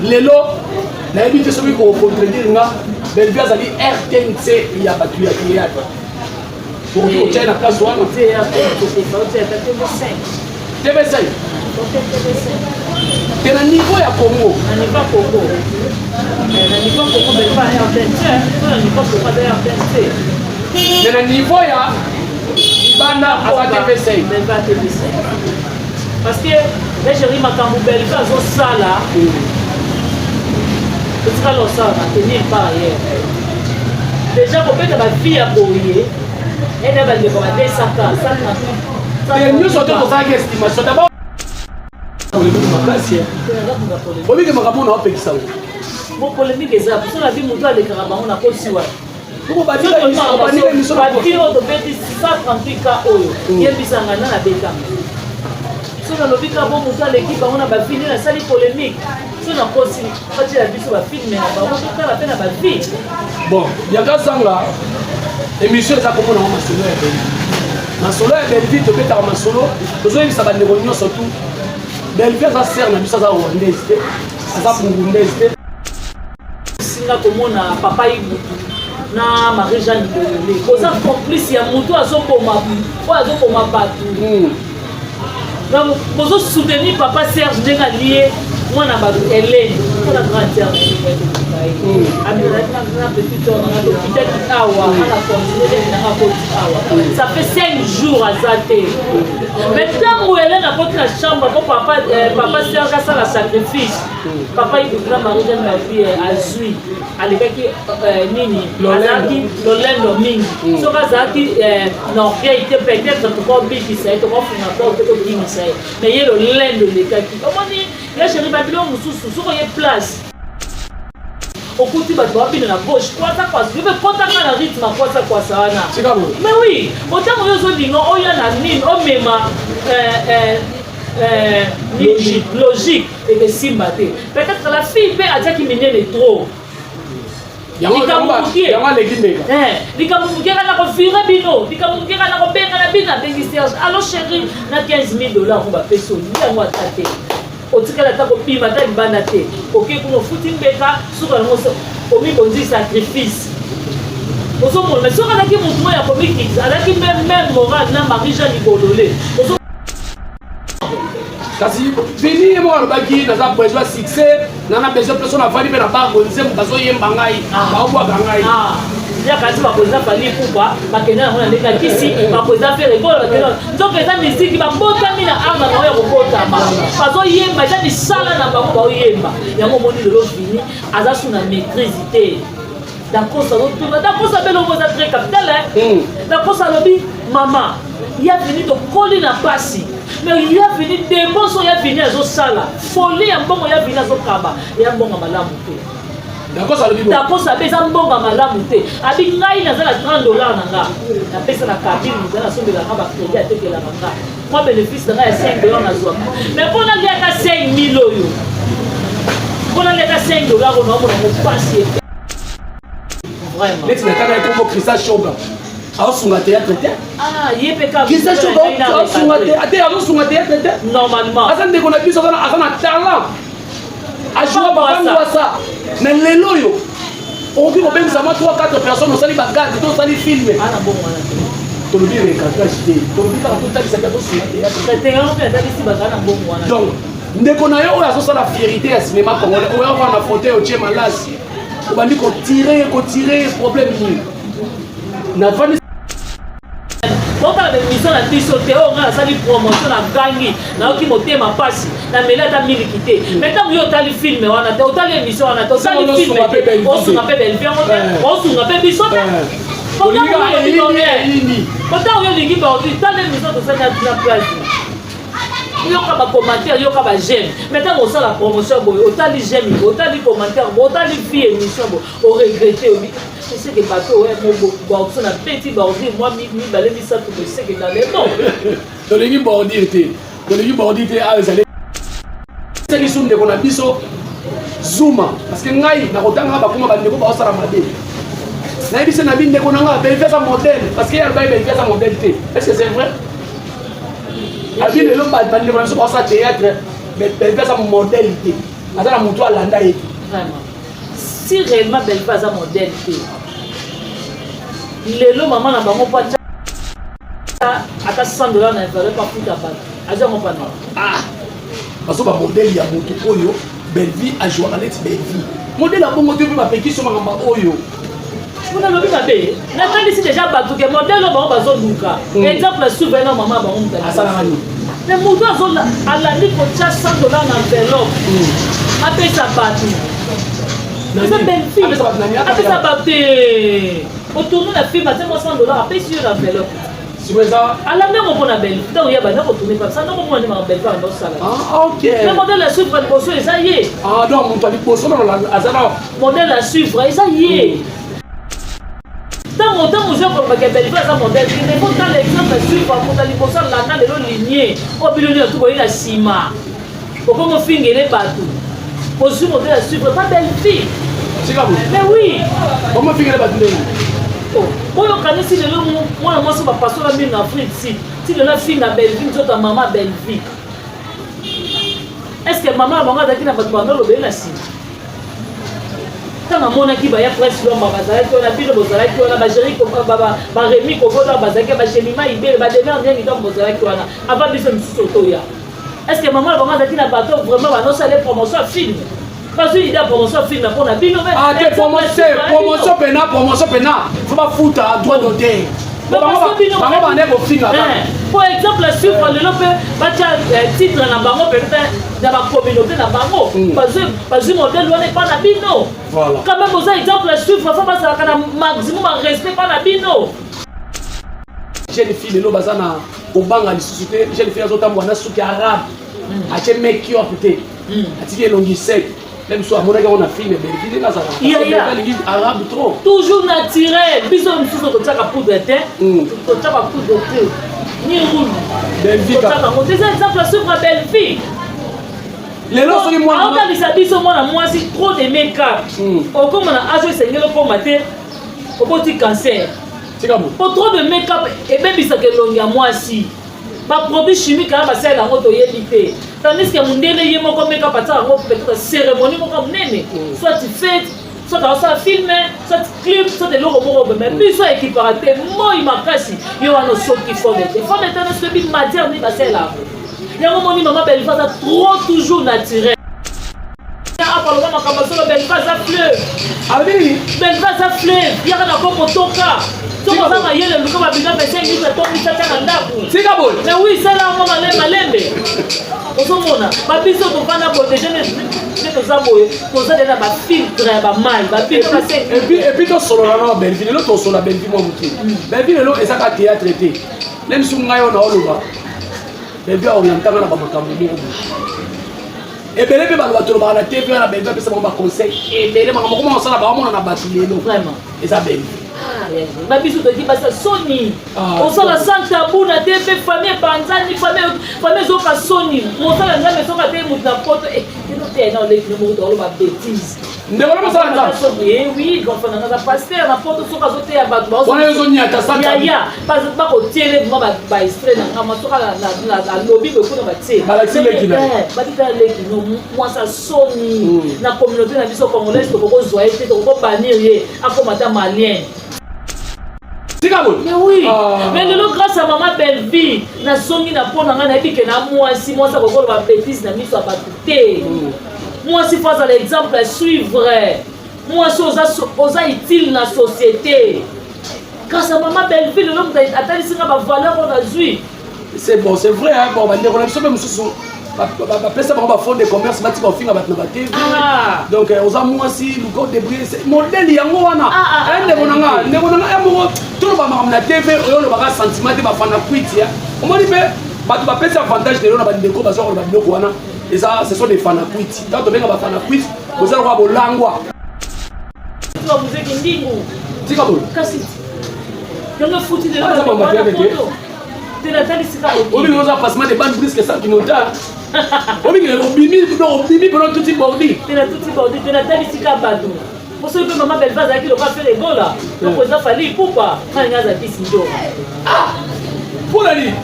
Lelo, nayebi te soki ko contredire nga, Bellevue azali RTNC ya batu ya théâtre. Pour que tu aies la place wana. TV5. T'es na niveau ya Congo. Na niveau Congo. Na niveau Congo, Bellevue a RTNC. Na niveau Congo a RTNC. Mais na niveau ya Ibanda aza TV5. Bellevue a TV5. Parce que les chéris makambo Bellevue azo sala. C'est ça le ça, tenir par ailleurs. Déjà, pour faire ma fille à Boyer, elle va dire qu'on va faire ça. Nous sommes tous en estimation. D'abord, mon polémique est ça. Pour ça, la vie mondiale avec Carabao, on a pas su. Pour pas dire que 138 cas, il y a des sangana à Béka. Si on a le Béka, bon, l'équipe, on a fini la salle polémique. Si on a possible, quand il a vu sur la film, mais on va faire la peine à ma vie. Bon, il y a qu'à ça là. Émission, ça comment on a solo et Bellevue. Ma solo et Bellevue, tu peux faire ma solo. Aujourd'hui, ça va des réunions surtout. Bellevue, ça sert, mais ça va rwandaise. Ça va burundaise. Si on a comme papa na Marie-Jeanne Dololé. Vous êtes complice, il y a mon toit à son coma. Quoi à son coma partout. Vous soutenir papa Serge Dégalier. Moi, na badu Hélène, on a grandi à ça fait 5 jours à Zate. Maintenant, où Hélène a porté la chambre, papa Serge a fait le sacrifice. Papa, il a marié ma fille à Zui. À l'époque, Nini, Lolendo Mingi. So, Zati, non, il était peut-être comme Bibi, ça a été comme une porte de Bibi, mais il y a le Lendo de Kaki. Comment dire? Là, chérie, Babylone, nous sommes sur place. Au côté de la gauche, quoi ça passe? Je veux pas t'attendre le rythme, quoi ça quoi ça? Mais oui, autant que nous avons dit, on y a la mine, on met ma logique et que Simbate. Peut-être que la fille peut dire qu'il m'est né trop. Il y a un alors chérie, na $15 000 on va payer ça. On dit qu'elle a tapé ma tête banate. Ok, pour footing beka, sur le mot, on dit sacrifice. Mais sur la qui montre la comique, elle a qui même morale, na Marie-Jeanne Dololé. Kasi fini moi le baki na besoin succès, na besoin personne a vali na ba ko nzemba bazo yemba ngai, ba kwa ngai. Il y a quand même pas fallu pourquoi parce que là on a des gars ici pas poser faire rigolo donc les musique qui va bota mina anga na yo bota ma bazo yemba ça ni sala na ba ko yemba ya mo moni le fini aza suna maîtrise. D'accord, ça belle on va très capital. D'accord, ça lobby maman. Il a venu de coller la passe. Mais il a venu des bons, il a venu à Zosala. Folie, un bon, il a venu à Zokaba. Et un bon à Malamouté. D'accord, ça le dit. D'accord, ça fait un bon à Malamouté. Avec Naï, il a $30 nanga. La paix, c'est la cabine, nous allons sauver la rabat crédit à Teke la Manga. Moi, bénéfice, il y a $5 à Zoa. Mais pour la guerre, il y a 5 000 €. Pour la guerre, il y a $5, on a passé. Vraiment. L'ex n'a qu'à être comme Christa Choga. Ah, on a théâtre. Ah, il est pécable. Christa Choga, on a théâtre. Normalement. Azan de qu'on a pu savoir un talent. A jouer à ça. Mais les loyaux. On dit qu'on peut nous avoir 3-4 personnes, on s'allie bagarre, on s'allie filmer. Ah, bon, tu le dis avec un cache d'idée. Tu le dis quand tout ça, c'est donc, dès qu'on a eu la fierté à cinéma congolais, on va avoir la fauteuil au Tché Malas. On va dire qu'on tirer, problème. Donc, la mission la mission théo, on a sali promotion la gangi, na oki moté ma passe, na mela ta milité. Maintenant, yo tali film, on a tali émission, on a tali film, on se rappelle Bellevue, on se rappelle Bissot. Pourtant, on a l'équipe aujourd'hui, dans l'émission de ça, il y a de la place. Il y a des commentaires, il y a des j'aime. Maintenant, on sent la promotion, autant les j'aime, autant les commentaires, autant les filles émissions, on regrette. Je sais que le bateau, on a petit bordi, moi, je sais que dans les noms. Dans l'équipe bordi, c'est qui sont des conabiso Zuma. Parce que Ngai, na kotanga bakuma bandeko ba osara mabe. Na ebise na binde konanga Bellevue sa modèle parce qu'il y a le Bellevue sa modalité. Est-ce que c'est vrai? Abi le ba bandeko na so ba théâtre mais Bellevue sa modalité. aza na moto alanda ye vraiment si réellement Belle-Vie aza modèle te lelo mama na bango po ata $100 na valeur pas futa bato aza ngo pana baso bamodele ya moto oyo Belle-Vie ajoaka neti Belle-Vie modele abongo te mpe bapekisi makamba oyo mpona lobi mabe natalisi déjà bato ke modele bango bazoluka exemple suivre na mama bango asalaka nini mais moto alandi kotia $100 na enveloppe apesa bato eza Belle-Vie apesa bato otourne na film atie mo $100 apesi yo na enveloppe alandi yango mpona Belle-Vie ntango ya banda kotourne pa sa ndoko mona ndimaka Belle-Vie anda osala mais modèle à suivre liboso eza ye donc moto aliboso aza na modèle à suivre eza ye ntango ozo kolobaka Belle-Vie aza modèle il faut tala exemple suivre moto aliboso alanda lelo linie oyo biloni ya tukoyi na nsima okomi ofingele bato ozwi modèle à suivre pas Belle-Vie mais oui omofingele bato ndenge oyo kanisi lelo mwana mwasi bapasola mbino na Afrique si lelo afinga Belle-Vie nzoto ya mama Belle-Vie est ce que mama na bango azalaki na bato bandolobeli na nsima ntango amonaki baya presse lomba bazalaki wana bino bozalaki wana baremi kokola bazalaki bashemima ibele bademer ndenge ntango bozalaki wana ava biso misusu otoya est ce que mama na bango azalaki na bato vraiment banosala promotion ya film bazwi idée ya promotion ya film na mpona bino promotion pena fo bafuta droit d'auteur bango bande kofinga par exemple suivre lelo mpe batia titre na bango peut-être na bacommunauté na bango bazwi modèle wana epa na bino quand même oza exemple suivre fo bazalaka na maximum ya respect pa na bino jeune fille lelo baza na kobanga lisusu te jeune fille azotambola na suki arabe atie make up te atiki elongi sec même so amonaki yango na film Belle-Vie ndenge azalaka arabe trop toujours naturel biso mosusu totiaka poudre te totiaka poudre te ni rouge totiaka ngo eza exemple suivre Belle-Vie lelo soki aotalisa biso mwana mwasi trop de make-up okoma na age esengeli okoma te okoti cancer po trop de make-up ebebisaka elongi ya mwasi baproduit chimique aya basala yango toyebi te tandis que mondele ye moko make-up atiaka yango peut-être cérémonie moko monene soit fête soit aosala filme soit clip soit eloko moko mais biso ekipaka te moi makasi yo wana osoki fome te fome te nosoyebi matière nini basala yango moni mama Belle-Vie aza trop toujours naturel apaloba makambo solo Belle-Vie aza fleur Belle-Vie aza fleur yaka na komotoka sokoza mayele luka babinga pese ngisa tongisa tanga ndako mais oui sala ngo malembe ozomona babiso tofanda protéger ne toza boye toza dena bafiltre ya bamai babino epuis tosolola na Belle-Vie lelo tosolola Belle-Vie mwa moke Belle-Vie lelo ezaka théâtre te ne misu ngai oyo na oloba Belle-Vie aorientanga na bamakambo moko ebele mpe bato balobaka na tv wana Belle-Vie apesa bango baconseil ebele makambo koma osala baomona na bato lelo vraiment eza Belle-Vie babiso toki basa soni osala sans tabou na te mpe famille epanzani famille ezoka soni mosala nzambe ezoka te moto na poto eno te aina oleki no moko oloba bétise ndeko na mosala nzambe oui gofana naza paster na poto soki azoteya bato wana ezoniata yaya bakotiele vraimen baextrait na ngama soki na lobi bekuna batie batita leki no mwasa soni na communauté na biso congolaise tokokozwa ye te tokokobanir ye akoma ta malien. Mais oui, mais lelo grâce à maman Belle-Vie, na songi na pona nga na ebi ke na mwasi mwasa kokolo ba bêtise na miso abatu te. Mwasi face à l'exemple à suivre. Mwasi oza utile na société. Grâce à maman Belle-Vie, lelo muta atalisi nga ba valeur on a zui. C'est bon, c'est vrai hein, bon, on a même mususu. Bapesa bango bafond de commerce bati bafinga bato na batv donc oza mwasi luko débrouiller modèle yango wana ndeko nanga ya moko toloba makambo na tv oyo olobaka sentiment te bafanda kwiti omoni mpe bato bapesi avantage lelo na bandeko bazwa koloba biloko wana eza ce sont des fana kwiti ntango tobenga bafana kwiti boza lokola bolangwa muzeki ndingu tika boyo kasi yango futi lelo obi oza passement de bande brisque ça kinota obi obimi pendant tout type bordi tenatalisi bato osoki mpe mama Belle-Vie azalaki loka fere ebola donc eza fali ipupa nani azalaki sinjo Pour la nuit.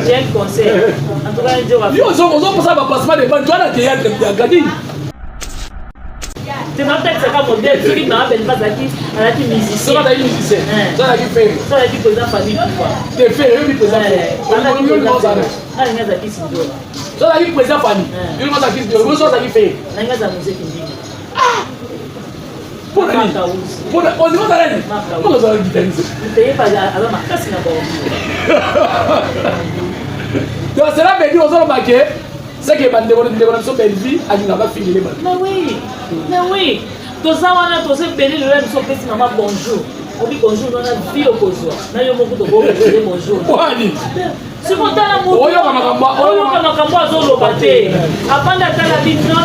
J'ai un conseil. En tout cas, un jour. Yo, on ça va passer des bandes. Tu as la théâtre de Gadi. Tu m'as peut-être ça comme modèle. Celui qui m'a appelé pas Zaki, elle a dit musicien. Ça va être musicien. Ça va être fait. Ça va être président famille. T'es fait, oui, président. On va dire que ça va. Ah, il y a Zaki Sindola. Ça va être président famille. Il va Zaki Sindola. Moi, ça va être fait. Il y a Zaki Sindola. Pour la nuit. Pour la nuit. On va la nuit. Comment ça va être guitariste? Ne payez pas alors ma casse n'a pas. Donc, cela veut dire aux autres baquets. C'est que les belle vie, elle n'a pas fini les balles. Mais oui. Tous ça, on a tous ces bénis, le même son petit maman, bonjour. On dit bonjour, on a vie au coso. On a eu beaucoup de bonjour. Si mon temps l'amour, on a un peu de bâté. Après, la vie, non.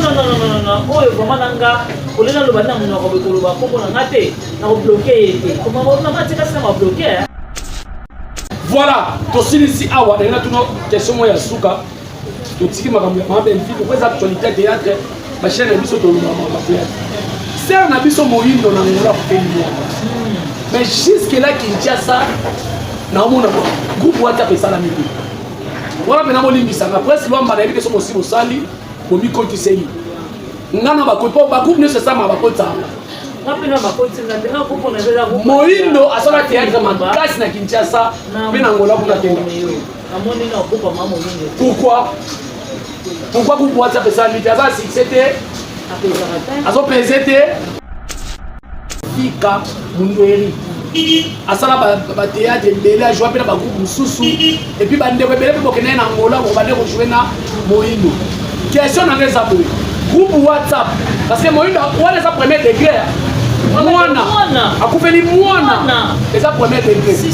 Oh, vraiment, nanga. On est dans le bâtiment, on a un peu de bâté. Comment on a été? On a bloqué. Comment on a dit que ça m'a bloqué? Voilà. Tous ici, ah ouais, il y a une question moi Yasuka. Tu sais ma belle vie, pourquoi les actualités théâtre, ma chaîne a vu sur ton nom. C'est un habit sur mon île dans la mais jusque là Kinshasa, na mon groupe WhatsApp et ça la midi. Voilà maintenant mon ligne ça. Après si l'on m'a dit que sont aussi au sali, au micro tu sais. Ngana ba ko ba groupe ne se ça ma ba ko ta. Moindo asala théâtre man casse na Kinshasa, mais na ngola pour la tenga. Pourquoi? Pourquoi groupe WhatsApp et ça la midi ça si c'était azo PZT Fika Mundweri asala ba théâtre belé a jouer pe na ba groupe mususu et puis ba ndeko belé pe bokena na ngola ko ba ndeko jouer na Moindo. Question na ngeza boy. Groupe WhatsApp parce que Moindo wala sa premier degré. Mwana akufeli mwana eza premier degré. Si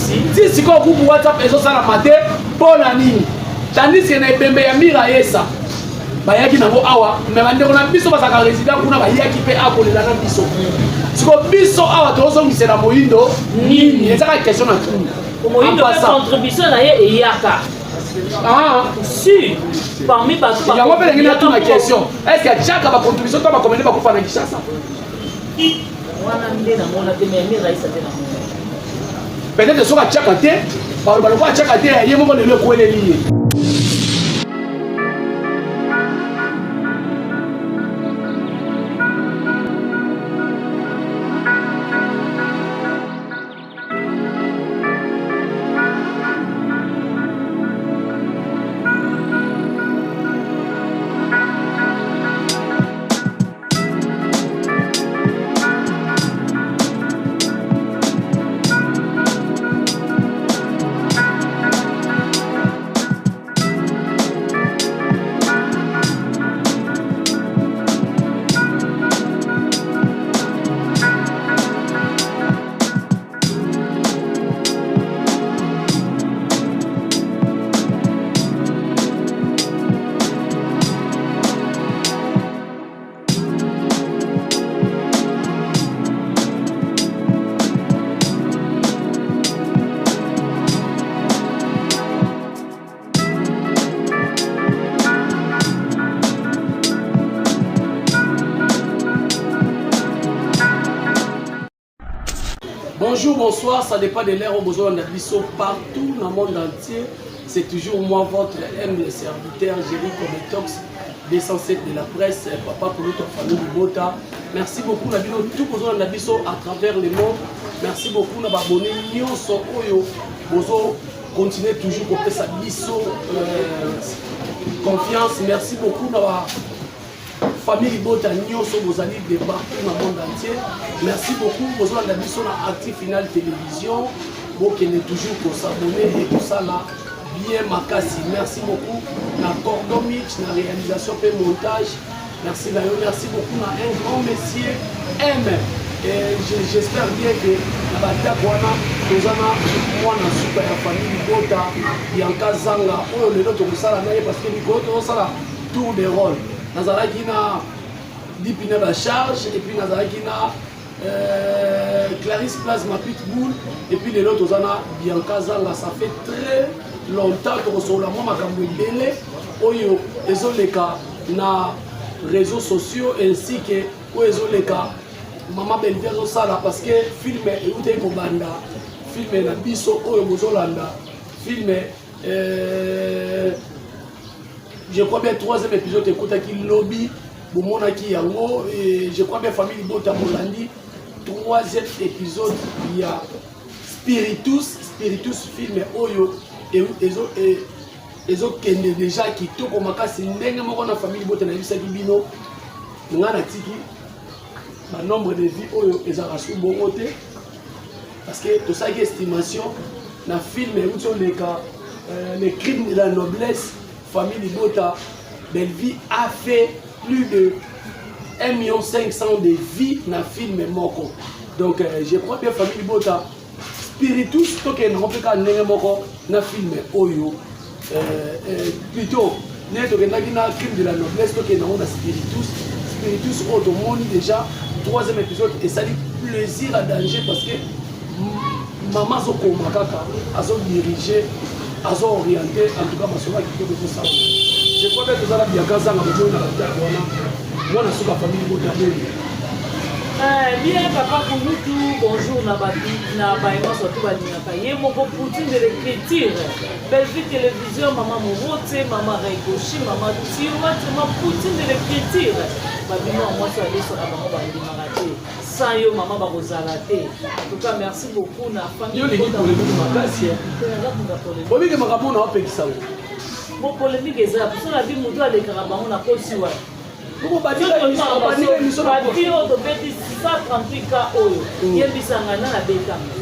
si ko groupe WhatsApp ezo sala maté pona nini. Tandis que na ebembe ya mira yesa. Bayaki nango awa mais bandeko na biso basaka résident kuna bayaki pe akolela na biso siko biso awa tozongisa na Moindo nini ezaka question na tout Moindo contribution na ye eyaka si parmi bato il y a moi pe ngina tout na question est-ce que chaka ba contribution to ba komene ba kufa na Kinshasa wana nde na mona te mais raisa te na mona peut-être soka chaka te ba ba ko chaka te ye mo le ko ele lié. Bonjour, bonsoir, ça dépend de l'ère au besoin de l'Abisso partout dans le monde entier. C'est toujours moi, votre humble serviteur, Jéricho Detox, l'essentiel de la presse, papa pour notre famille de Bota. Merci beaucoup, Nabino, tout besoin de l'Abisso à travers le monde. Merci beaucoup, Nababonné, Nyonso, Oyo, Bozo, continuez toujours pour que ça bisso confiance. Merci beaucoup, Nababonné. Famille Bota Nyonso Bozali de partout dans le monde entier. Merci beaucoup pour la mission à Active Final Télévision. Vous qui êtes toujours pour s'abonner et tout ça là. Bien Makasi. Merci beaucoup. La cordon mix, la réalisation et montage. Merci Gaïo. Merci beaucoup. Un grand monsieur M. Et j'espère bien que la bataille nous avons moi super la famille Bota. Yanka Zanga. Oh le autre pour ça parce que nous avons tour de rôle. Nazaraki na Dipina la charge et puis Nazaraki na Clarisse Plasma Pitbull et puis les autres Ozana Bianca Zanga. Ça fait très longtemps que nous avons makambo belé oyo ezoleka na réseaux sociaux ainsi que ezoleka Maman Belvia Zosala parce que film est où t'es kobanda film na biso oyo bozolanda film je crois bien 3e épisode ekotaki lobby bomonaki yango et je crois bien famille Bota Molandi 3e épisode il y a Spiritus film oyo ezokende déjà kitoko makasi ndenge moko na famille Bota nayebisaki bino nga na tiki nombre de vie oyo ezalaka su bongo te parce que tosalaki estimation na film euti oleka les crimes de la noblesse famille Bota Belleville a fait plus de 1,5 million de vies na film moko donc je crois bien famille Bota Spiritus tokende ngo mpe kaka ndenge moko na film oyo plutôt nde tokendaki na crime de la noblesse tokende ngo na Spiritus oyo tomoni déjà 3e épisode esali plaisir à danger parce que maman azokoma kaka azodirige azo-orienté en tout cas masolo ya kitoko ekosala je crois bien tozala biaka zanga bomoi na bataki wana mwana suka famille Bota Beli bien papa Kouloutou, bonjour na baïma surtout balingaka ye moko poutine de l'écriture Belleville télévision maman Morote maman Reikoshi maman Tiwati ma poutine de l'écriture babino moi so aller sur la bango balingaka te sans yo maman bakozala te en tout cas merci beaucoup na famille yo leki polémique makasi obike makambo na opekisa mo polémique eza parce que la vie mutu alekaka bango na kosi wa badi oyo tobeti 638 ka oyo yebisanga na betanga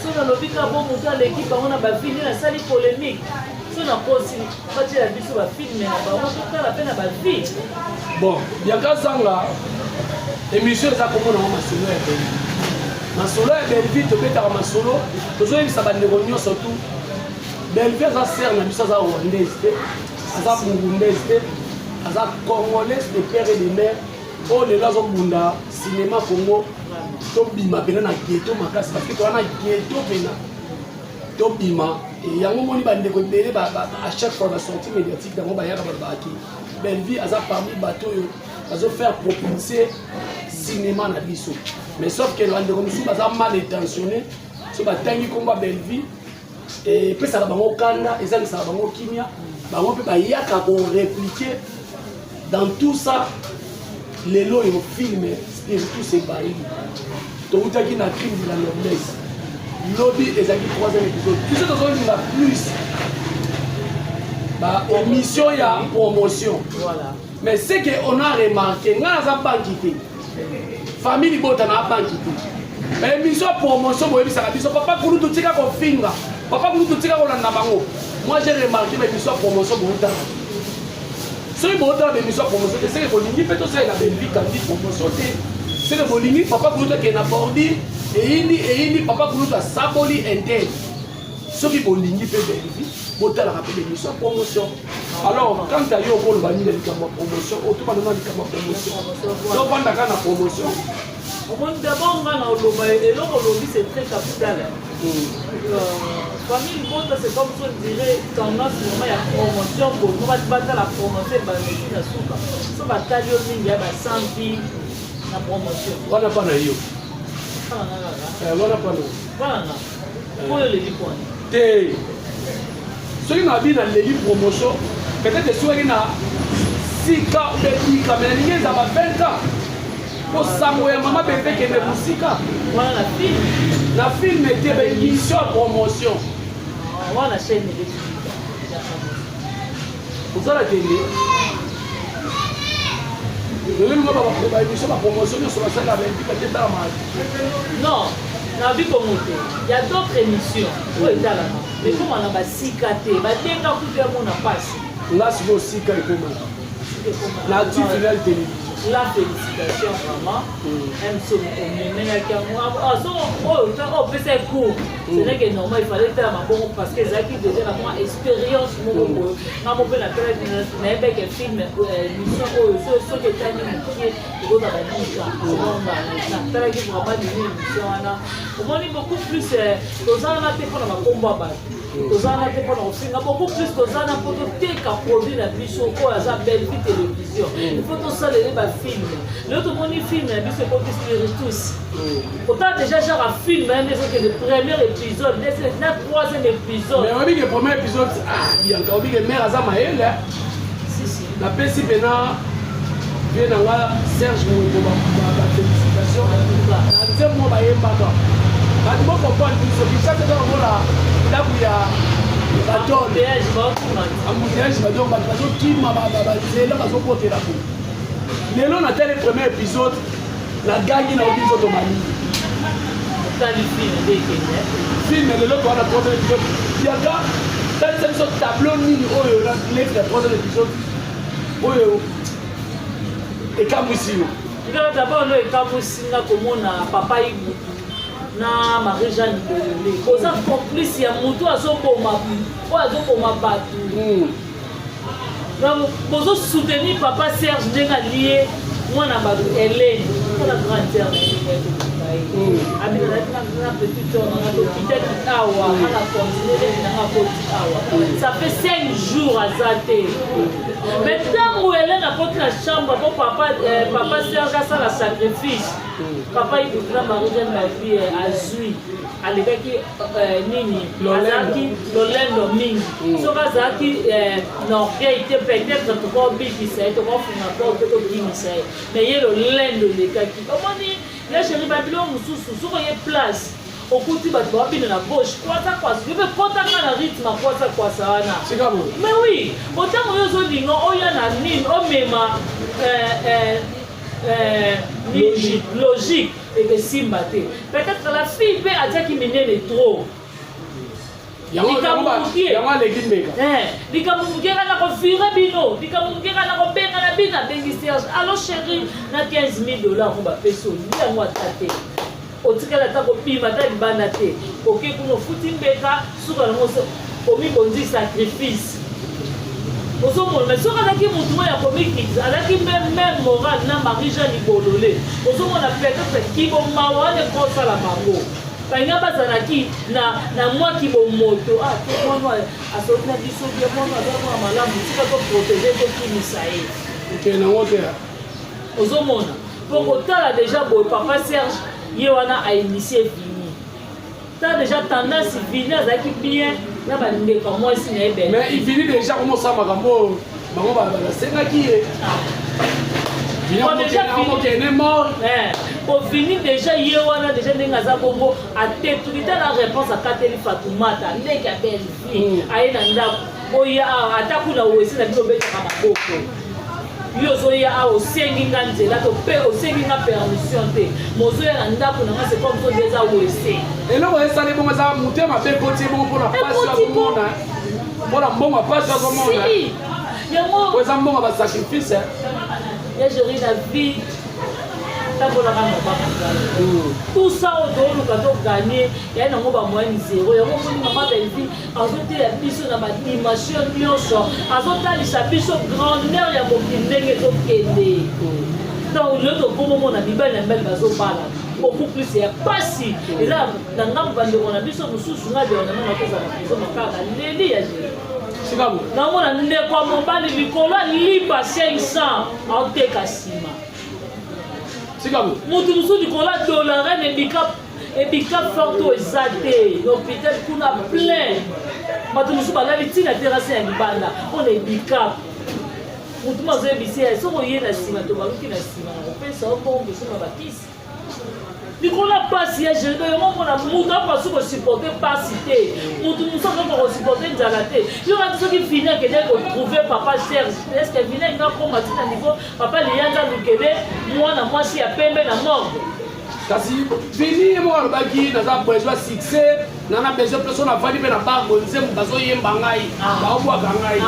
so nalobi ka bo moto aleki bango na bafilme nasali polémique so na posi batiela biso bafilme na bango totala mpe na bavie bon bianka zanga émission eza komona ngo masolo ya Belleville masolo ya Belleville tobetaka masolo tozoyebisa bandeko nyonso tu Belleville aza sere na biso aza rwandaise te aza burundaise te aza congolaise de père et de mère oyo lelo azobunda cinéma Congo tobima mpena na ghetto makasi parce que toza na ghetto mpena tobima yango moni bandeko ebele à chaque fois basortie médiatique yango bayaka balobaki Belleville aza parmi bato oyo bazofaire propulser cinéma na biso mais sauf que bandeko mosusu baza mal intentionné so batangi komba Belleville epesaka bango kanda ezangisaka bango kimia bango mpe bayaka korépliquer dans tout ça lelo oyo film Spiritus ebayi toutaki na crime de la noblesse lobby ezalaki 3e épisode biso tozolinga plus émission ya promotion mais ce que on a remarqué nga naza banki te famille Bota na banki te émission ya promotion boyebisaka biso papa kulu totika kofinga papa kulu totika kolanda bango moi j'ai remarqué émission ya promotion boutaka soki bootala bémission ya promotion te seke bolingi mpe tosalela Belleville kandi promotion te seke bolingi papa kulutu akende na bordi eyindi papa kulutu asaboli interne soki bolingi mpe Belleville botalaka mpe bémission ya promotion alors quand ayo okoloba nini ya likambo ya promotion otobanda na likambo ya promotion tobandaka na promotion omoni d'abord nga na oloba eloko olobi c'est très capital famille Bota c'est comme si on dirait tendance moment ya promotion bongo bata la promotion ebandeki na suka so batali yo mingi ya basampi na promotion wana mpa na yo wana mpa na wana oyo leli poni te soki na bi na leli promotion peut-être soki na sika bebika me na ningi eza ba 20 ans posango ya mama bebe kende mosika wana na film ete baémission ya promotion wana chaîne ozala kende lelelunga baémission bapromotion nyonso basalaka baindika te tala mali non na bikongo te ya d'autres émissions oyo etalaka ekomana basika te badenga kuta mona mpasi nga sikoyo sika ekomana na actif final télévision la félicitation vraiment mso omemenaki yango opesa cours c'est vrai que normal il fallait tala mabongo parce que ezalaki déjà na mwa expérience moko boyo nga mo mpe nayebeke film mission oyo soki etani mokie ekozala nika natalaki vraiment nini émission wana omoni beaucoup plus tozala na te mpona makombo ya bato tozana te mpona kofinga beaucoup plus tozana mpo toteka produit na biso oyo aza belle vie télévision il faut tosalele bafilme lelo tomoni filme na biso ekoti spiritus otala déjà genre afilme ane ezokende premier épisode na troisième épisode mais obike premier épisode yanka obike mare aza mayele napesi mpena vie na nga Serge Moeko bafélicitation na nzembo mo bayembaka bato bokomprendre biso bichate eza lokola ndako ya embouteillage badonk bato bazokima banzela bazokotela ko lelo na tele premier épisode nagangi na obi nzoto malili filme lelo towana troisième épisode yaka talisa biso tableau nini oyo leki ya troisième épisode oyo ekamwisi yo d'abord lo ekamwisinga komona papa ibu na Marie-Jeanne Bololé oza complice ya moto azoboma bato bozosoutenir papa Serge ndenge alie mwana bato Hélène mpona grande sœur na petit tour nanga tokitaki awa ana continue nanga koti awa ça fait 5 jours aza te mais ntango Hélène akoti na chambre po papa Serge asala sacrifice papa idukuna Marie-Jeanne na vie azwi alekaki nini azalaki lolendo mingi soki azalaki na orgueil te peut-être tokobikisa ye tokofunga po te tokimisa ye mais ye lolendo elekaki omoni ya chéri babilo mosusu soki oye place okuti bato babina na gauche kwasa yope kotaka na rythme kwasa wana mais oui otango yo ozolinga oya na nini omema logique ekesimba te peut-être la fille mpe atiaki minene trop likambo mokeka na kovire bino likambo mokeka na kobenga na bino abengi Serge allo chéri na 15 000 $ mo bapesi olingi yango ata te otikala ata kopima ata libanda te oke kuna ofuti mbeka suka nango omibonzi sacrifice ozomona mais soki azalaki motu oyo akomikisa azalaki même moral na Marie-Jeanne Bololé ozomona peut-être kibomawa wana ekosala bango bainga bazalaki na mwa kibomoto mwana asoki na biso bie mwana azalaka malamu tika toprotege tokimisa ye nango te ozomona mpo kotala déjà boye papa Serge ye wana ainitie Vini tala déjà tendance Vini azalaki bien na bandeko mwasi na ye belle mais Vini déjà komosala makambo bango basengaki ye Vini déjà ye wana déjà ndenge aza bongo atetuli tala réponse akateli Fatoumata ndenge ya belle fille aye na ndako oya ata kuna wesi na bino obetaka maboko yo ozoya awa osengi nga nzela to mpe osengi nga permission te mozoya na ndako nanga c'est comme so eza wese eloko esali bongo eza motema mpe ekoti bongo mpona pasi akomona mpona mbongo apasi akomona yango eza mbongo basacrifice ya géri la vie tambolaka mabaka tout ça odoluka toganye yaye nango bamoyani zero yango moni mama belvi azotela biso na badimension nyonso azotalisa biso grandeur ya mokili ndenge ezokende donc lelo tobomomona mibali na mibali bazobala beaucoup plus ya pasi eza na ngambo bandeko na biso mosusu nga devanamana kozala biso makaka leli ya géri namona ndeko ya mobali likolo alipa 500 aoteka nsima motu mosusu likolo adolaren ebika forte oyo eza te l'hôpital kuna plein bato mosusu balali ntina terase ya libanda mpona ebika motu mo azoyebisa ye soki oye na nsima to baluki na nsima na kopesa obongo esoma bakisi likolo pasi ya géri yango mona motu akosi kosupporte pasi te motu mosusu akoki kosupporte nzala te yo kati soki Vini akende kotrouve papa Serge estce Vini alinga koma ti na niveau papa liyanza lukele mwana mwasi ya pembe na morgue kasi Vini moko alobaki naza besoin succès nana besoin place ona vandi mpe na bango nzembo bazoyemba ngai baobwaka ngai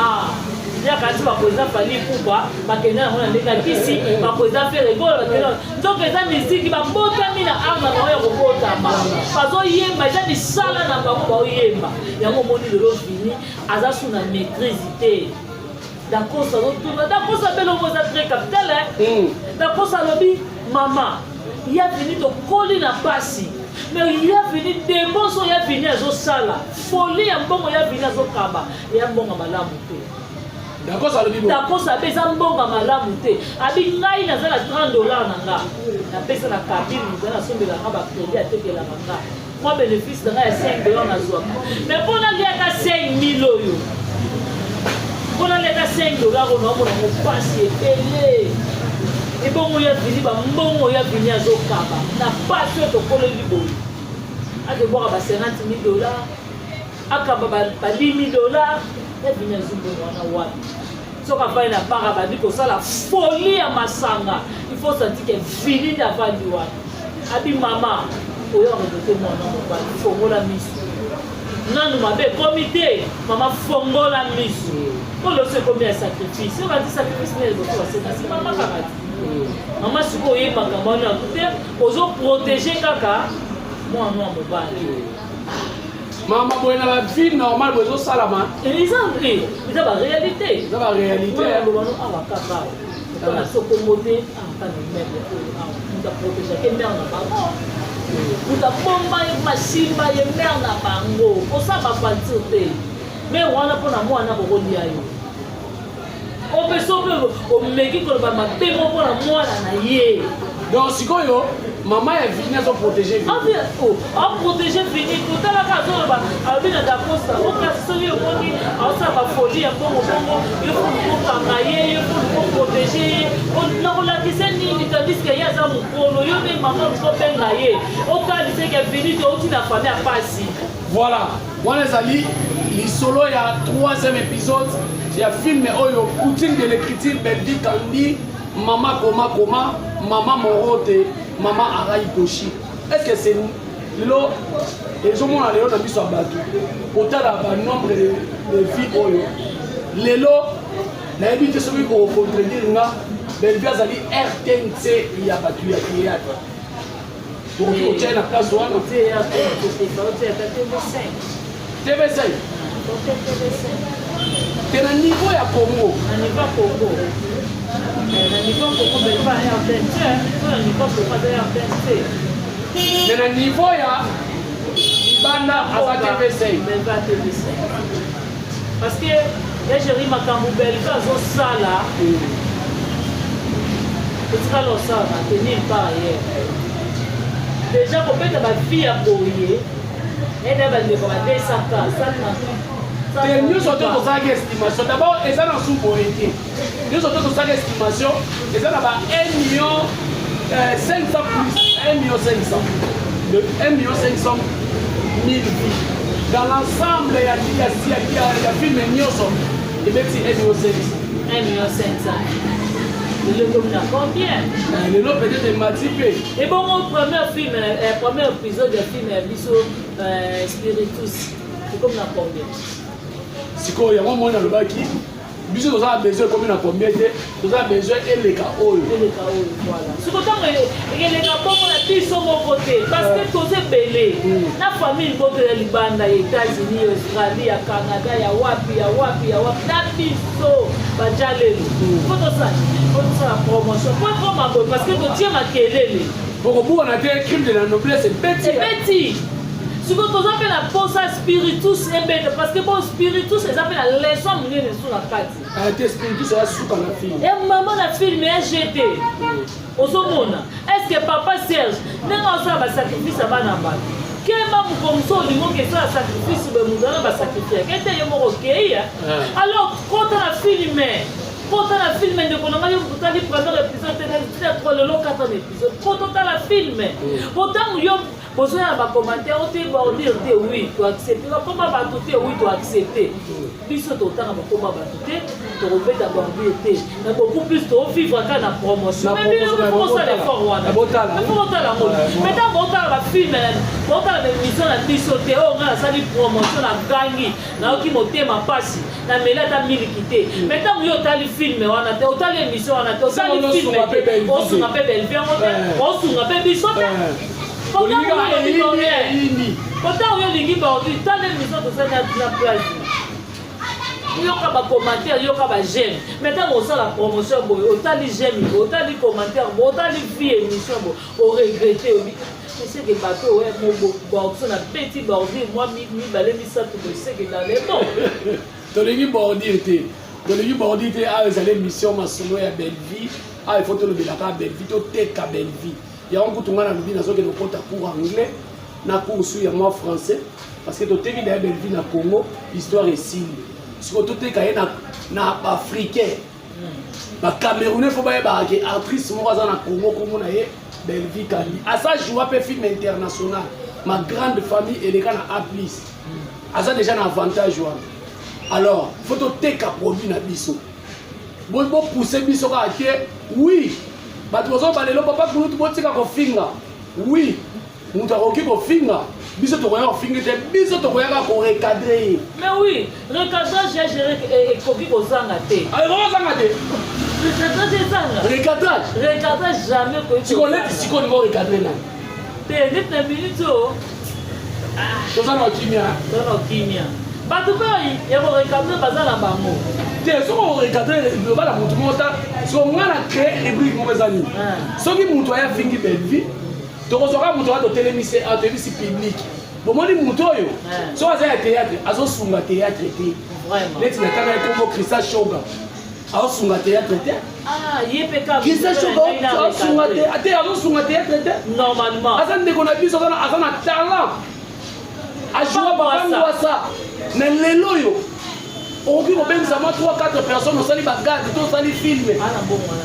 yakati bakoza fali kuba bakende nango na ndenge akisi bakoza fe regolo bakende nzoka eza miziki babotami na arme na bango ya kobotama bazoyemba eza misala na bango baoyemba yango omoni lelo Vini aza su na maîtrise te dakosa azotuna dakosa belongo eza très capital dakosa alobi mama ya Vini tokoli na pasi mais il y a venu dépense il y a venu azosala folie ya mbongo ya venu azokaba ya mbongo malamu te d'accord ça le bibo d'accord ça pesa mbongo malamu te abi ngai nazala $30 na nga na pesa na kabine nazala sombela nga ba crédit atekela nga moi bénéfice na ya $5 nazwa mais pona liaka 5000 oyo pona liaka $5 ono amona mopasi ebele ebongo ya vini bambongo ya vini azokaba na pasi oyo tokoleli boye akekwaka ba $50,000 akaba ba $10,000 ya vini azumbongo wana wapi soki afai na banga bandi kosala folie ya masanga il faut sentir ke vini nde avandi wana abi mama oyo akotote mwana mobali fongola miso nanu mabe ekomi te mama fongola miso oloso ekomi ya sacrifice oyo bandi sacrifice nde liboso basenasi mama kaka ti mama sikoyo oyebaka mwana te ozoprotege kaka mwana wa mobali mama boye na la vie normale boye ezosalama eza baréalité eza baréalité alobano awa kaka mpona sokongo te akana meme muta protégeke mare na bango muta bomba ye masimba ye mare na bango osala bapantir te me wana mpona mwana kokolia yo opesa ope omeki koloba mapemo mpona mwana na ye donc sikoyo mama ya vini azoprotege aprotege vini totalaka azoloba alobi na dakosta okasi soki omoni aosala bafoli ya bongo yokokanga ye yokoprotege ye nakolakisa nini tandiske ye aza mokolo yo nde mama okobenga ye otaliseke vini te oti na fami ya pasi voilà wana ezali lisolo ya 3e épisode ya filme oyo poutine de l'écriture beldi kandi mama koma mama morote mama arai koshi est-ce que c'est lelo ezomona lelo na biso ya bato kotala banombre de vie oyo lelo nayebi te soki kocontredire nga belvi azali rtnc ya bato ya théâtre otia na place wana tv5 te na niveau ya congo mais na niveau ya libanda aza tv5 parce que egeri makambo belge azosala etikala osala na tenir par ailleurs déjà kobeta bafille ya boye ene bandeko ba 200 te nyonso te tozalaki estimation d'abord eza na su boye te nyonso te tozalaki estimation eza na ba 1 million 500 plus 1 million 500 de 1 million 500 000 vies dans l'ensemble ya filme nyonso ebeti 1 million 500 1 million 500 le commune à combien lelo peut-être emati mpe et bon premier épisode de film ya biso spiritus ekomi na combien sikoyo yango moni alobaki biso tozala besoin ekomi na combien te tozala besoin eleka oyo voilà siko ntango eleka bongo na biso moko te parce que toza ebele na famille boto ya libanda ya états-unis australie ya canada ya wapi na biso bajalelo po tosala promotion po ekoma boye parce que totie makelele bokobukana te crime de la noblesse ebeti sikoyo toza mpe na posa spiritus ebete parce que bon spiritus eza mpe na leson monene esu na kati te spiritus eza suka na filme e mama na filme ya jete ozomona est ce que papa serge ndenge osala basacrifice ya bana bato kema mokomoso olingoki esala sacrifice be mozala basacrifice ete ye moko okei alors kota na filme kota na filme ndeko na ngai otali premier épisode te lelo 4 épisode kota otala filme potango yo besoin na bacommentaire oteba odire te oui toaccepte bakoma bato te oui toaccepte biso totanga bakoma bato te tokobeta barbie te na beaucoup plus tovivre kaka na promotion osala effort wana otala ngo mais ntango otala bafilme otala baémission na biso te oyo ngai nasali promotion na gangi nayoki motema mpasi na meli ata miliki te mais ntango yo otali filme wana te otali émission wana te otali filme te osunga mpe belvi yango te osunga mpe biso te Pourtant, on dit que dans l'émission de la place, il y a des commentaires, il y a des j'aime. Maintenant, on sait la promotion, on a des j'aime, on a des commentaires, on a des filles émission, on regrette. c'est que bateau ouais mon bordeaux na petit bordier moi mi balé mi ça tout c'est que dans les bons tolingi bordier te a ezali mission masolo ya Belleville a il faut te le belaka Belleville to teka Belleville ya on kutunga na lubi na zoke lokota cours anglais na cours sur moi français parce que to teki da Belleville na Congo histoire est si si to teka na africain ba Camerounais faut ba ke actrice mo za na Congo comme na ye Belleville Kandi asa joua pe film international ma grande famille elle est na A+. Asa déjà un avantage wana. Alors, faut te teka produit na biso. Bon pousser biso ka ke oui. Ba tu zo balelo papa pour tout botika ko finga. Oui. Mutu akoki ko finga. Biso to koya ko finga te biso to koya ko recadrer. Mais oui, recadrage j'ai géré et koki ko zanga te. Ah, ko zanga te. Recadrage jamais ko. Si on est si on va recadrer là. Te net minute o. To ça na kimia. To na kimia. Bato boy, ya ko recadrer bazala bango. Te so ko recadrer le bala mutu mota, so ngana créer rubrique mo bezani. Soki mutu aya fingi Belleville, to ko soka mutu ato télémise a télévisi public. Bon moni mutu oyo. So aza ya théâtre, azo sunga théâtre te. Vraiment. Leti na tanga ko Christa Shoga. Azo sunga théâtre te. Ah, yepeka. Christa Shoga azo sunga théâtre, azo sunga théâtre te. Normalement. Aza ndeko na biso aza na talent. Ajoua babango ça. Mais lelo yo. Oki ko bengisa moi 3-4 personnes osali bagade to osali film. Ana bon wana.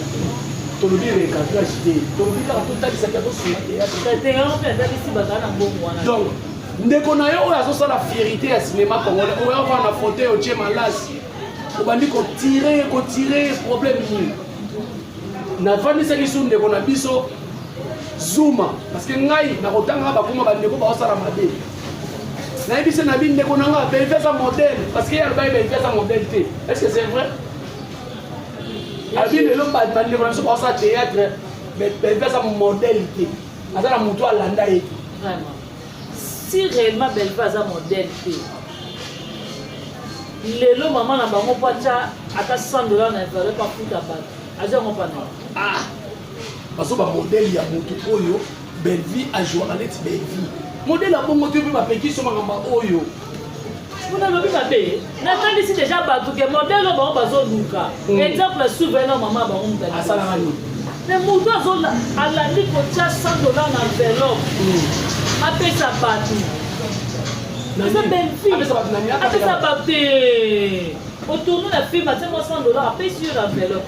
To le dire cadrage te. To le dire to tali ça to sunga théâtre. Te ngano pe ndali si bagana bon wana. Donc ndeko na yo oyo azosala fierté ya cinéma congolais oyo avana na fauteuil otie malasi obandi kotire problème nini nafandisaki su ndeko na biso Zuma parce que ngai nakotanga bakoma bandeko baosala mabe nayebisi na bino ndeko na nga Belleville eza modèle parce que ye alobai Belleville eza modèle te est-ce que c'est vrai abi lelo bandeko na biso baosala théâtre Belleville eza modèle te aza na motu alanda ye vraiment. Si réellement Belleville a modèle, le maman n'a pas mon pacha à 100 $, n'a pas foutu à battre. Aja mon panneau. Ah, parce que le modèle il y a moto oyo Belleville a joué à l'être Belleville. Modèle a bon moto peut pas payer sur ma oyo. Vous n'avez pas payé. Nathalie ici déjà battu que modèle au bon bazo luka. Exemple souvenir maman ba on à Salamani. Mais moto à la ligue au tcha 100 $ dans enveloppe. Après ça battu. C'est belle fille. Après ça battu. Au tournoi la fille battu moi 100 $. Après sur l'enveloppe.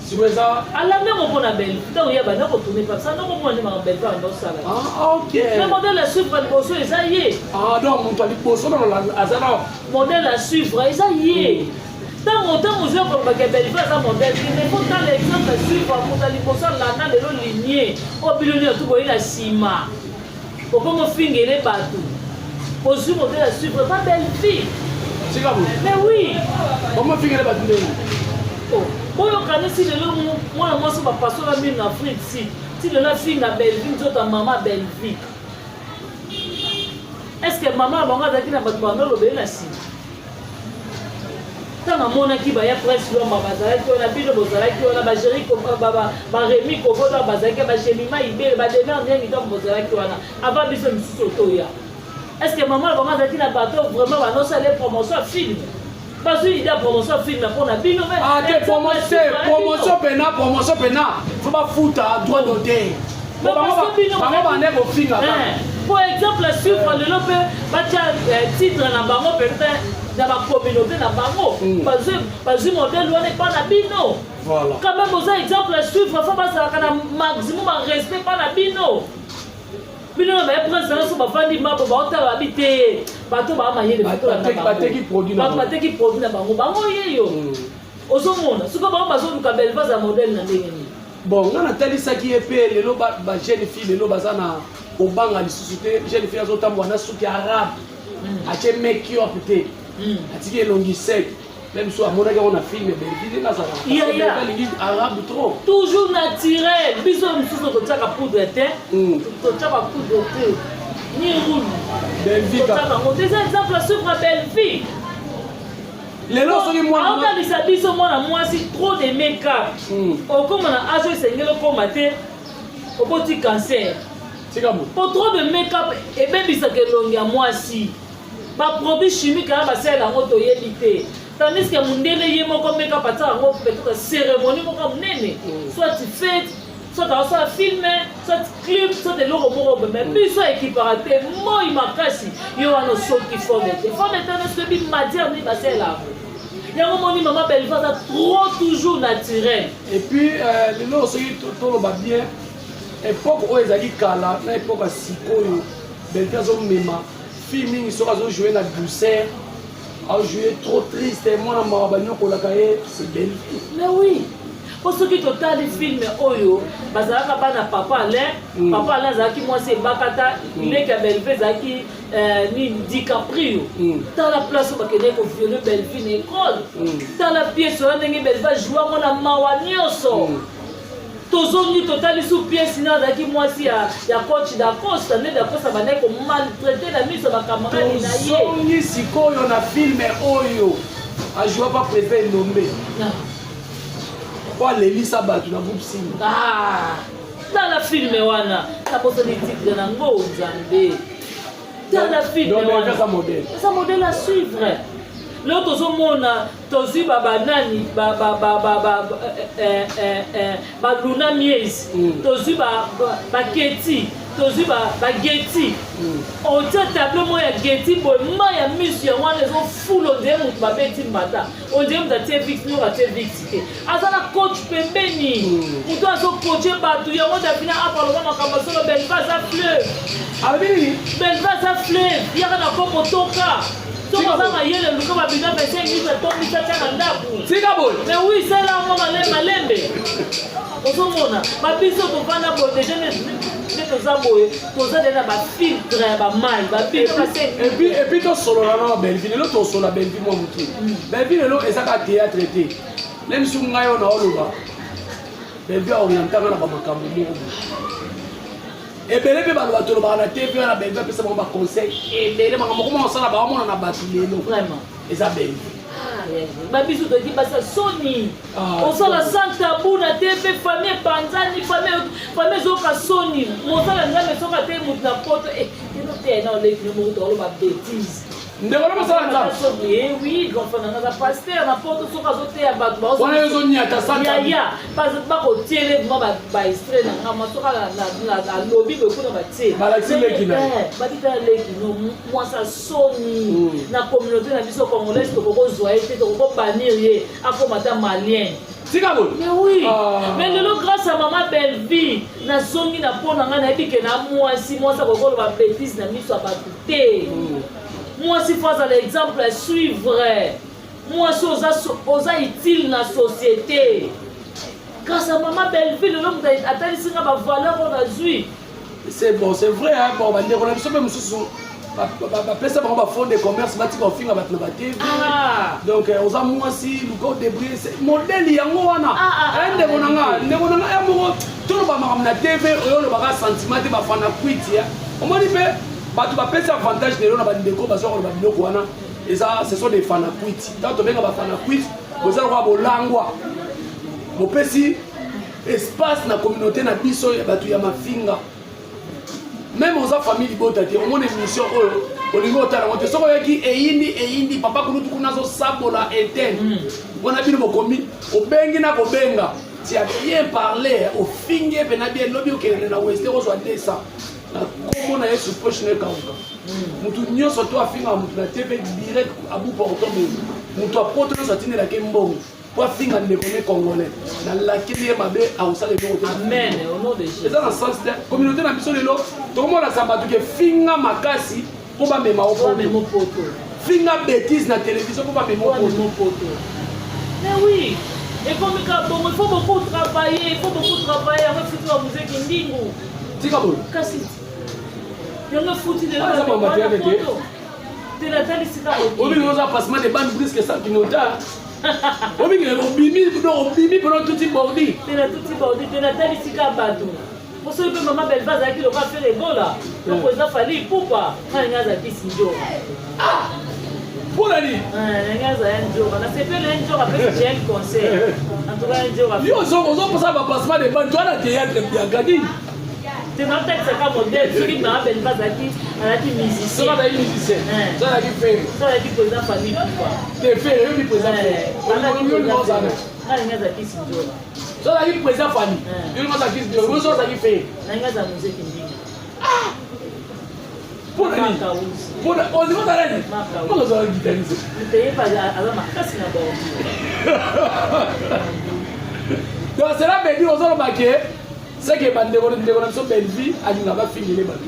Si vous ça. À la même on a belle. Donc il y a pas de retourner pas ça. Non moi je m'en belle pas dans ça. Ah OK. Le modèle à suivre le bosso ça y est. Ah donc mon toile bosso dans la azana. Modèle à suivre ça y est. Tant autant aux gens comme Belleville ça modèle il faut dans l'exemple à suivre pour aller bosso là dans le ligné. Au bilonnier tout boy la cima. Pourquoi mon finger les bateaux? Aussi modèle à suivre pas belle fille. C'est comme mais oui. Comment finger les bateaux? Oh, bon on si le moi c'est pas passer la mine en Afrique si le la fille na Belleville ta maman Belleville. Est-ce que maman va daki na bato bano lobe na si? Tant mona ki ba ya presse lo ma bazala ki ona bino bozala ki ona ba géri ko ba Rémi ko boda bazala ki ba Jemima ibele ba demer ndengi donc bozala ki ona avant biso misusu to ya. Est-ce que maman va daki na bato vraiment ba no sale promotion film? Parce qu'il y a promotion film pour la bino mais ah des promotion pena faut pas foutre à droit d'auteur. Pour exemple, suivre le lope, titre na bango peut-être dans la communauté na bango. Parce que modèle on n'est pas na bino. Voilà. Quand même aux exemple suivre faut pas ça maximum respect pas na bino. Bino mais prince na so ba fandi mabo ba ota habiter bato ba mayele bato na bango. Bato qui produit na bango. Bango yeyo. Ozomona, ce que ba bazo luka Belleville za modèle na ndenge ni. Bon, on a tellement ça qui est payé, les jeunes filles, les bazana au banc à l'issue, jeunes filles à autant on a souki arabe, à qui make-up peut-être, à qui est longi sec, même si à mon avis on a filmé, mais il là ça. Il y a arabe trop. Toujours naturel, bisous nous sommes tous à poudre de thé, tous à poudre de thé, ni roule. Belleville. Des exemples sur la Belleville. Les lots sont moi. En cas de sa bise, moi c'est trop de make-up. Comme on a âgé, c'est le combattre au petit cancer. Pour trop de make-up, et bien, il y a moi aussi. Ba produit chimique, hein, c'est la moto yélité. Tandis que mon délai est mon make-up à ta peut-être cérémonie, mon comme néné. Soit tu fais, soit tu as filmé, soit tu clips, soit tu es l'eau au mais puis soit équiparaté, moi il m'a cassé. Il y a nos choses qui font des. Il faut maintenant ce que je matière ni passer là. Il y a un moment où maman belle va trop toujours naturel. Et puis, les gens aussi, tout le bien. Époque où ils allaient kala, na époque à Sikoyo, Belfast ont même filming, ils sont jouer la douceur, à jouer trop triste. Moi, na marabagnon pour la cahier, c'est belle. Mais oui. Pour ceux qui total les films oyo, bazalaka bana papa Alain, papa Alain zaki moi c'est bakata, il est que Belfast zaki ni DiCaprio. Dans la place où bakene ko violer Belfast na école. Dans la pièce où on ndenge Belfast joue mon na mawanyoso. Tozongi total sous pièce sinon zaki moi si ya coach d'Acosta, né d'Acosta bana ko maltraiter la mise ba camarade na ye. Tozongi sikoyo na film oyo. A jouer pas préfet nommé. Kwa lelisa batu na groupe sim. Dans la film wana, ça pose des titres na ngo nzambe. Dans la film wana. Ça modèle à suivre. L'autre zomona tozi baba nani ba Luna Mies, tozi ba Getty, tozi ba Getty. On tient tableau moi ya Getty boy ma ya mission wana zo full on dem mutu ba beti mata. On dem da TV no ba TV tike. Azana coach pembeni. Mutu azo coacher batu ya wanda fina apa lo makamba solo Belfast a fleuve. Abi Belfast a fleuve. Ya kana ko motoka. Mais oui, c'est là où on malembe. Et puis ton solo là Belleville, l'autre solo la Belleville moi mutu. Belleville l'autre est ça qui théâtre traité. Même si on a eu na Belleville oriental na ba makambo mo. Et bien, les gens qui ont été TV, ils ont des conseils. Et les gens qui ont été vraiment. Et ça belle. Babiso te dit ça Sony. On sent la sans tabou na TV famille Panzani famille zoka Sony. Mon ça la nzambe soka te mutu na poto et nous te na les numéros de la bêtise. Ndekona masala nzambe. Oui, donc on a pasteur na poto soka zote ya bato. On a besoin de ta santé. Ya parce que ba ko tiele ba extrait na ngama soka la lobby be ko na ba tie. Ba la tiele kina. Ba dita leki no moi ça Sony na communauté na biso congolaise to ko zoyer te to ko bannir ye ako madame malien. Mais oui, mais grâce à maman belle vie, na songi na pona nga na ebike na moi si moi ça ko ba bêtise na miso ba te. Moi si face à l'exemple à suivre. Moi si osa utile na société. Grâce à maman belle vie, l'homme atali singa ba valeur on a joué. C'est bon, c'est vrai hein, bon ba ndeko na biso pe mususu. Pesa ba fond de commerce bati ko finga bat na ba TV. Donc oza moi si luko débrouiller modèle yango wana. Ndeko nanga ya mo tout ba makam na TV oyo lo ba sentiment te ba fana quit ya. On m'a dit batu ba pesa avantage de na ba ndeko ba zo ko ba biloko wana. Et ça ce sont des fana quit. Quand on venga ba fana quit, vous allez voir bolangwa. Mo pesi espace na communauté na biso ya batu ya mafinga. Même aux familles libotati, on a une mission au niveau de la montée. Sokoyaki eindi papa kulutu kuna zo sabola interne. On a vu le commis au bengi na kobenga. Tu as bien parlé au finger pena bien lobby au Kenya na Westero soit ça. Na comment na yesu poche ne kauka. Mutu nyoso to afinga mutu na TV direct abu porto me. Mutu apoto so tine la kembongo. Pour finir les connaît congolais dans laquelle mabe a aussi les autres. Amen au nom de Jésus. C'est dans le sens de communauté na biso lelo tout le monde a samba que finga makasi pour ba mema au poto. Finga bêtise na télévision pour ba mema au poto. Mais oui, et comme il faut beaucoup travailler, avant de faire musique ndingu. Tika bon. Kasi. Il y a un foutu de là. De la tali sika. Obi nous a passement de bandes brisques ça qui nous da. Obi bimi pendant tout type bordi. De la tout type bordi, de la tali sika bateau. Pour ceux que maman Belfast qui le va faire les gars là. Donc il a fallu pourquoi quand il y a des sinjo. Pour la nuit. Il y a un jour, on a fait un jour après j'ai un concert. En tout cas un jour après. Yo on ça va passement de bandes toi la théâtre bien gadi. te naotakisaka modele soki mama Beliva azalaki musicien soki azalaki musicien so azalaki fere so azalaki président famille pipa te fere yobi président nalingi azalaki sinjola so azalaki président famille yobi azalaki sinjola so azalaki fere nalingi aza muzeki ndingi ozikotalani ozala guitariste teyepa aza makasi na bao donc cela veut dire ozoloba ke seke bandeko na biso belvi alingaka fingele bato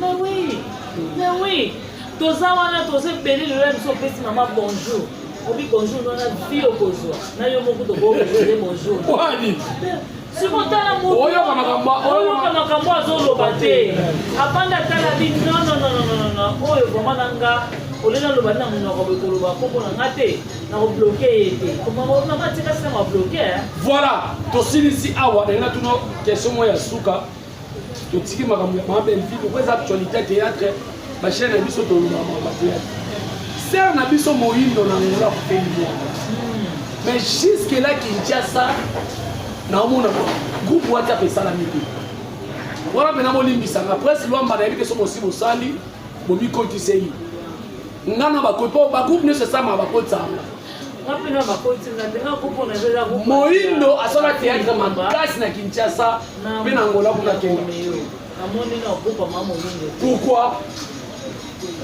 mais oui toza wana toza ebele lelo ya biso opesi mama bonjour obi bonjour nona vi okozwa na yo moko tokookele bonjour wani sikotala oyoka makambo azoloba te apanda tala bi non oyo vraimen na nga olela loba na monoko boye koloba kombo na nga te nakobloke ye te mama tika sina mabloke voilà tosilisi awa ndenge na tuno question moko ya suka totiki makambo ya mama belvi poko eza actualité ya théâtre bachaine na biso tolobaka makambo ya théâtre ser na biso moyindo na ngola kopeli mwana mais jusque là Kinshasa naomona groupe WhatsApp esalami te wana mpena bolimbisanga presse lwamba nayebi ke soki osi bosali bomikotiseli nga na bakoti mpo bagroupe nyonso esalama bakotisanga moyindo asala théâtre makasi na Kinshasa mpe na ngola kuna kenga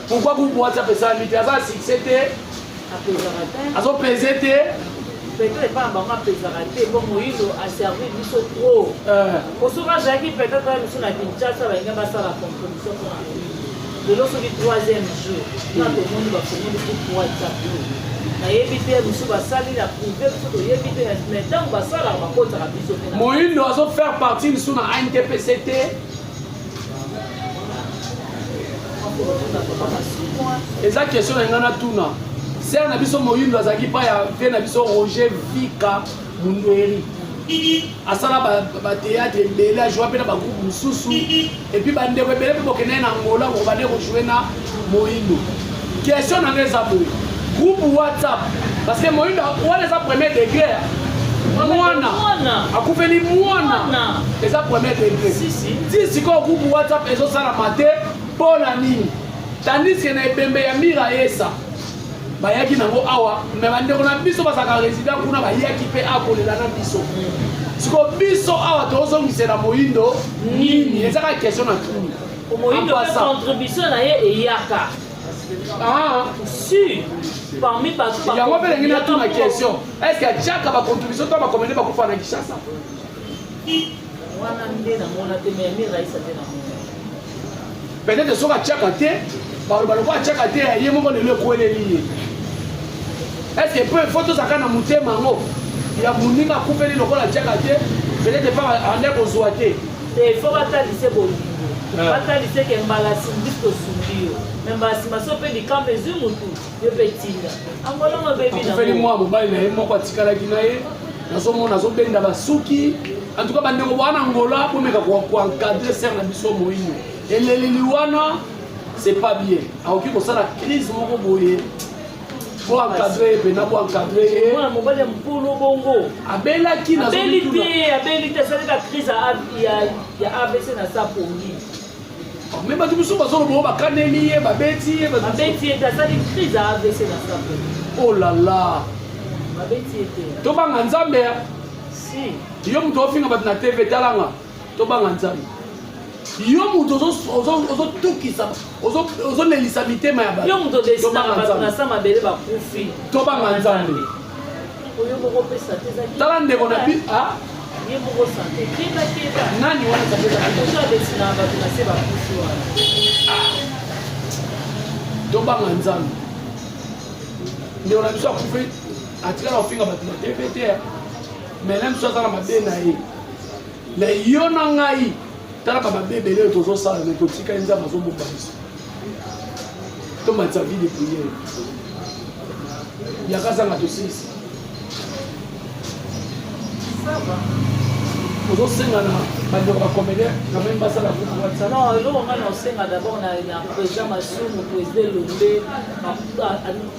pourquoi groupe WhatsApp esalami te aza succès te azopese te peut-être pas bango apesaka te mpo moyindo aservi biso trop osoki azalaki peut-être biso na Kinshasa balingi basala compromission mpona lelo soki 3e jour na tomoni bakomoni groupe WhatsApp nayebi te biso basali na privé biso toyebi te mais ntango basalaka bakotaka biso te moyindo azofaire partie biso na ANTPC te eza question na ngai na tuna ser na biso moyindo azalaki pa ya vie na biso Roger Vika Mundweri asala batéâtre ebele ajoua mpe na bagroupe mosusu epuis bandeko ebele mpe bokende ye na ngola koko bande kojoue na moyindo question na ngai eza boye groupe WhatsApp parce que moyindo wana eza premier degré mwana akufeli mwana eza premier degré ti sikoyo groupe WhatsApp ezosalama te mpo na nini tandis ke na ebembe ya mira esa bayaki nango awa me bandeko na biso bazalaka résident kuna bayaki mpe akolela na biso siko biso awa tozongisela moyindo nini ezaka question na tuni moyindo mpe contribution na ye eyaka si parmi bato yango mpe lengi na tuna question est ce que atiaka bacontribution to bakomene bakufa na Kinshasa wana nde namona te me mira esa te namona peut-être soki atiaka te baloko atiaka te ye moko lelo ekweleli ye est-ce que peu faut tozalaka na motema yango ya moninga akufeli lokola atiaka te peut-être pa ande kozwa te fo batalise bolingo batalise ke mbala singisi tosumbi yo me mbala nsima so mpe likambo ezwi motu yo mpe tinda angolongo bebi akufeli mwa mobali na ye moko atikalaki na ye nazomona azobenda basuki en tout cas bandeko wana ngola bomeka koencadre ser na biso moyindo eleleli wana c'est pas bien akoki kosala crise moko boye bo encadre pena bo encadre ye mwana mobali ya mpulu bongo abelaki abeli te asalaka crise ya ABC na sa pongi me bato mosusu bazoloba o bakaneli ye babeti ye te asali crise ya ABC na sa pongi oh lala babeti ye te tobanga nzambe si yo moto ofinga bato na tv talanga tobanga nzambe yo moto ozotukisa ozolelisa mitema ya bato yo moto odesinaka bato na sa mabele bakufi tobanga nzambe oyo moko opesa te ezaki tala ndeko na ye moko sante keba nani wana oyo odesinaka bato na se bakufi wana tobanga nzambe ndeko na biso akufi atikala kofinga bato na tv te mais na biso aza na mabe na ye na yo na ngai tala bamabe ebele oyo tozosala me totika ye nzambe azobomba biso tomatisa vie de priere yaka zanga tosilisi ozosengana bandeko bakomele na meme basala groupe WhatsApp non eloko ngai naosenga d'abord na président masumu président lombe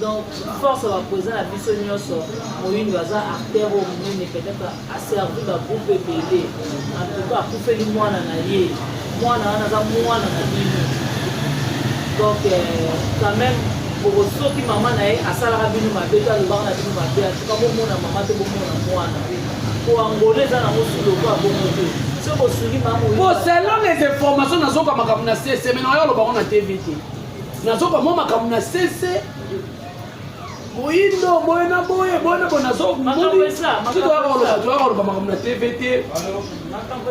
donc force ya baprésident na biso nyonso moyindo aza artere oyo monene peut-être aservi bagroupe ebele en tout cas akufeli mwana na ye mwana wana aza mwana na bino donc quand même soki mama na ye asalaka bino mabe to alobaka na bino mabe atuka bomona mama te bomona mwana po angole eza nango suloko abongo te so bosungi mama selon les informations nazoka makambo na cc me nayo alobango na tv te nazoka mo makambo na cc moyindo boye na boye nazotoyaka makambo na tv te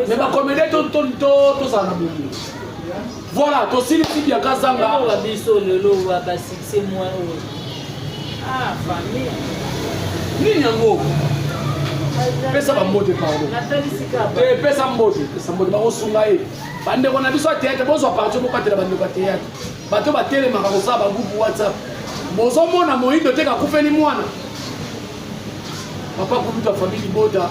me bakomede tozala na bomi voilà tosilisi biaka zanga biso lelo basukse mwa oyo famille nini yango pesa bambote pardon pesa mbote bakosunga ye bandeko na biso ya théâtre bozwa parti bokatela bandeko ya théâtre bato batelemaka kosala bagroupe whatsapp bozomona moyindo te kakufeli mwana papa kuluta famille bota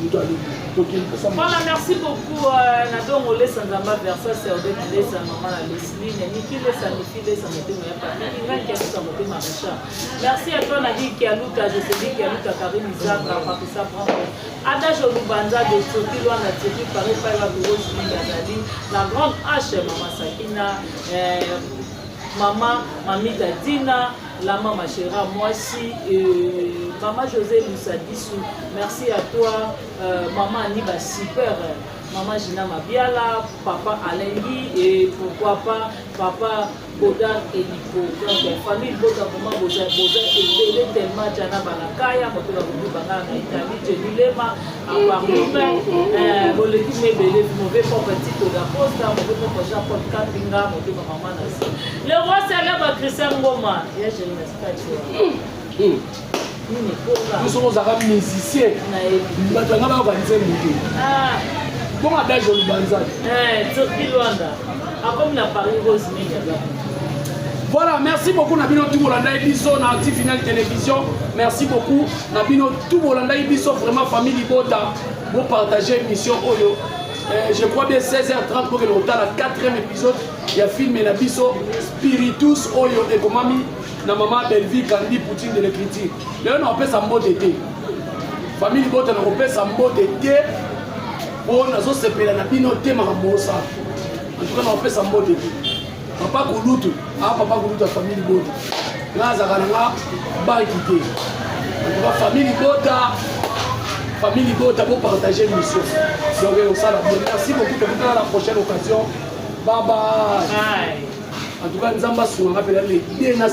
mutu aluki. Voilà, merci beaucoup. Nadon Olesa Nzamba Versa, c'est Odette Lesa, maman la Leslie, Niki Lesa, Niki Lesa, merci à toi, Nadi Kialuta, je sais qui Kialuta, Karine Isaac, Rapapissa Bravo, Adage Olubanza de Soki, Loana Tiri, Paris, Païla Bourreau, Julie Gazali, la grande H, maman Sakina, maman Mamita Dina, la maman Chéra, moi aussi, maman José Lusadissou, merci à toi, maman Aniba Super, maman Gina Mabiala, papa Alengi et pourquoi pas papa Boda et Nico. Donc famille Boda vraiment Boda et tellement Jana Balakaya, Motola Banga en Italie, Jenilema, à Barloume, Boleki Mebele, mauvais pour petit de la poste, mauvais pour Japon Kapinga, mauvais maman Nasi. Le roi célèbre Christian Ngoma, il y a Jenina nous sommes des musiciens. Nous avons organisé le meeting. Bon, adage Olubanza. Voilà, merci beaucoup Nabino Toubolanda Ibiso, na Active Final Télévision. Merci beaucoup Nabino Toubolanda Ibiso, vraiment famille Bota. Vous partagez l'émission Oyo. Je crois bien 16h30 pour que nous avons la 4e épisode. Il y a film Nabiso Spiritus Oyo et Komami. Na maman Belvi Kandi Poutine de l'écriture. Là on appelle ça mot d'été. Famille Bota on appelle ça mot d'été. On a zo sepela na bino te maramosa. En tout cas on appelle ça mot d'été. Papa Kulutu, papa Kulutu la famille Bota. Là zakalanga ba quitter. En tout cas famille Bota pour partager l'émission. Donc on ça la merci beaucoup pour la prochaine occasion. Bye bye. En tout cas, nous avons les deux dans la